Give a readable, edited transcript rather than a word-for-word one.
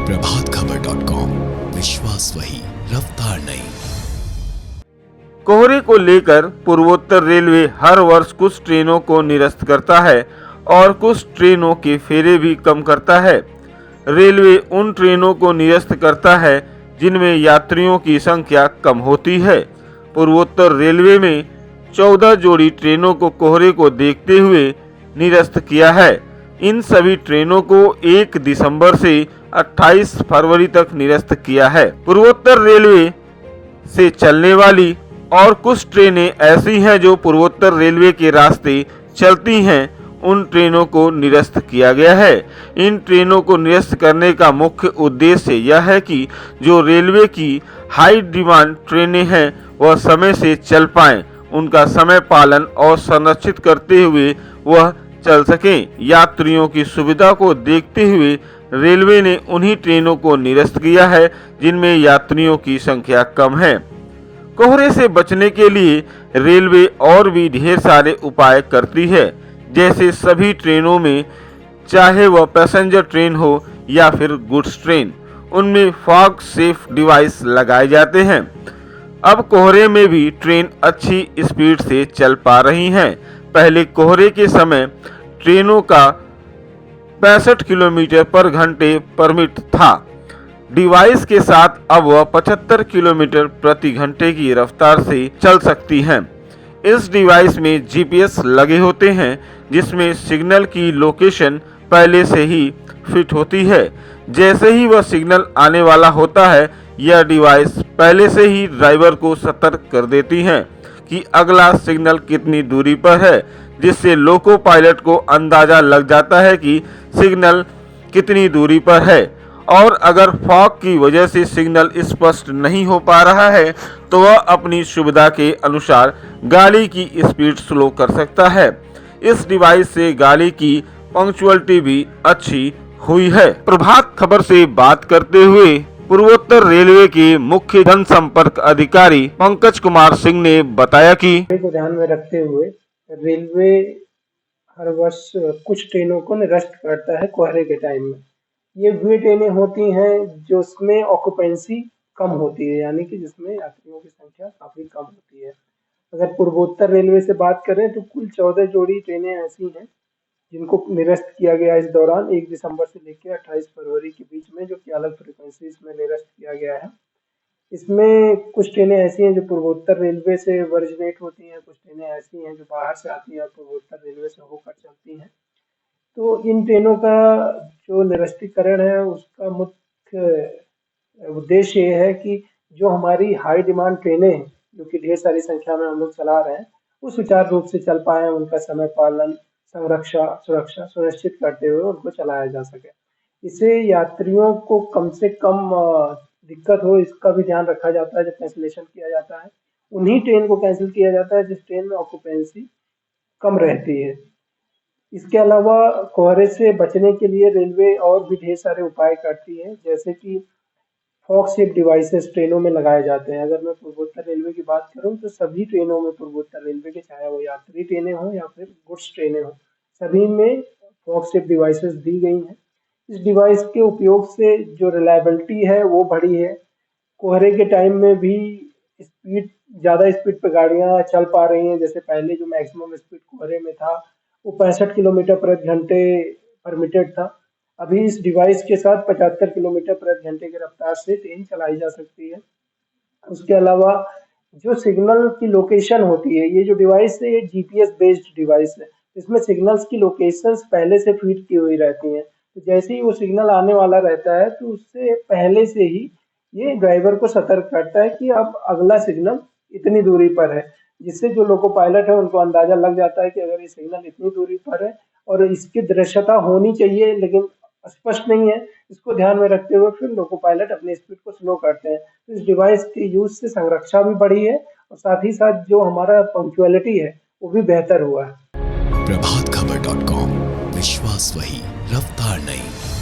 प्रभातखबर.com, विश्वास वही, रफ्तार नहीं। कोहरे को लेकर पूर्वोत्तर रेलवे हर वर्ष कुछ ट्रेनों को निरस्त करता है और कुछ ट्रेनों के फेरे भी कम करता है। रेलवे उन ट्रेनों को निरस्त करता है जिनमें यात्रियों की संख्या कम होती है। पूर्वोत्तर रेलवे में 14 जोड़ी ट्रेनों को कोहरे को देखते हुए निरस्त किया है। इन सभी ट्रेनों को 1 दिसंबर से 28 फरवरी तक निरस्त किया है। पूर्वोत्तर रेलवे से चलने वाली और कुछ ट्रेनें ऐसी हैं जो पूर्वोत्तर रेलवे के रास्ते चलती हैं, उन ट्रेनों को निरस्त किया गया है। इन ट्रेनों को निरस्त करने का मुख्य उद्देश्य यह है कि जो रेलवे की हाई डिमांड ट्रेनें हैं वह समय से चल पाएं, उनका समय पालन और संरक्षित करते हुए वह चल सकें। यात्रियों की सुविधा को देखते हुए रेलवे ने उन्हीं ट्रेनों को निरस्त किया है जिनमें यात्रियों की संख्या कम है। कोहरे से बचने के लिए रेलवे और भी ढेर सारे उपाय करती है, जैसे सभी ट्रेनों में, चाहे वह पैसेंजर ट्रेन हो या फिर गुड्स ट्रेन, उनमें फॉग सेफ डिवाइस लगाए जाते हैं। अब कोहरे में भी ट्रेन अच्छी स्पीड से चल पा रही हैं। पहले कोहरे के समय ट्रेनों का 65 किलोमीटर पर घंटे परमिट था। डिवाइस के साथ अब वह 75 किलोमीटर प्रति घंटे की रफ्तार से चल सकती हैं। इस डिवाइस में जीपीएस लगे होते हैं जिसमें सिग्नल की लोकेशन पहले से ही फिट होती है। जैसे ही वह सिग्नल आने वाला होता है, यह डिवाइस पहले से ही ड्राइवर को सतर्क कर देती हैं कि अगला सिग्नल कितनी दूरी पर है, जिससे लोको पायलट को अंदाजा लग जाता है कि सिग्नल कितनी दूरी पर है। और अगर फॉग की वजह से सिग्नल स्पष्ट नहीं हो पा रहा है तो वह अपनी सुविधा के अनुसार गाड़ी की स्पीड स्लो कर सकता है। इस डिवाइस से गाड़ी की पंक्चुअलिटी भी अच्छी हुई है। प्रभात खबर से बात करते हुए पूर्वोत्तर रेलवे के मुख्य जनसंपर्क अधिकारी पंकज कुमार सिंह ने बताया कि को ध्यान में रखते हुए रेलवे हर वर्ष कुछ ट्रेनों को निरस्त करता है कोहरे के टाइम में। ये वे ट्रेनें होती हैं जो उसमें ऑक्यूपेंसी कम होती है, यानी कि जिसमें यात्रियों की संख्या काफी कम होती है। अगर पूर्वोत्तर रेलवे से बात करें तो कुल 14 जोड़ी ट्रेनें ऐसी हैं जिनको निरस्त किया गया इस दौरान 1 दिसंबर से लेकर 28 फरवरी के बीच में, जो कि अलग फ्रिक्वेंसीज में निरस्त किया गया है। इसमें कुछ ट्रेनें ऐसी हैं जो पूर्वोत्तर रेलवे से वर्जिनेट होती हैं, कुछ ट्रेनें ऐसी हैं जो बाहर से आती हैं और पूर्वोत्तर रेलवे से होकर चलती हैं। तो इन ट्रेनों का जो निरस्तीकरण है उसका मुख्य उद्देश्य ये है कि जो हमारी हाई डिमांड ट्रेनें हैं, जो कि ढेर सारी संख्या में हम लोग चला रहे हैं, वो सुचारू रूप से चल पाएँ, उनका समय पालन, सुरक्षा सुनिश्चित करते हुए उनको चलाया जा सके। इससे यात्रियों को कम से कम दिक्कत हो, इसका भी ध्यान रखा जाता है। जब कैंसिलेशन किया जाता है, उन्हीं ट्रेन को कैंसिल किया जाता है जिस ट्रेन में ऑक्यूपेंसी कम रहती है। इसके अलावा कोहरे से बचने के लिए रेलवे और भी ढेर सारे उपाय करती है, जैसे कि फॉग सेफ डिवाइसेस ट्रेनों में लगाए जाते हैं। अगर मैं पूर्वोत्तर रेलवे की बात करूं तो सभी ट्रेनों में पूर्वोत्तर रेलवे के, चाहे वो यात्री ट्रेनें हों या फिर गुड्स ट्रेनें हों, सभी में फॉग सेफ डिवाइसेस दी गई हैं। इस डिवाइस के उपयोग से जो रिलायबिलिटी है वो बढ़ी है। कोहरे के टाइम में भी ज़्यादा स्पीड पर गाड़ियाँ चल पा रही हैं। जैसे पहले जो मैक्सिमम स्पीड कोहरे में था वो 65 किलोमीटर प्रति घंटे परमिटेड था। अभी इस डिवाइस के साथ 75 किलोमीटर प्रति घंटे की रफ्तार से ट्रेन चलाई जा सकती है। उसके अलावा जो सिग्नल की लोकेशन होती है, ये जो डिवाइस है ये जीपीएस बेस्ड डिवाइस है। इसमें सिग्नल्स की लोकेशंस पहले से फीड की हुई रहती हैं। तो जैसे ही वो सिग्नल आने वाला रहता है तो उससे पहले से ही ये ड्राइवर को सतर्क करता है कि अब अगला सिग्नल इतनी दूरी पर है, जिससे जो लोको पायलट है उनको अंदाजा लग जाता है कि अगर ये सिग्नल इतनी दूरी पर है और इसकी दृश्यता होनी चाहिए लेकिन स्पष्ट नहीं है, इसको ध्यान में रखते हुए फिर लोको पायलट अपनी स्पीड को स्लो करते हैं। तो इस डिवाइस के यूज से संरक्षा भी बढ़ी है और साथ ही साथ जो हमारा पंक्चुअलिटी है वो भी बेहतर हुआ है। प्रभातखबर.com, विश्वास वही, रफ्तार नहीं।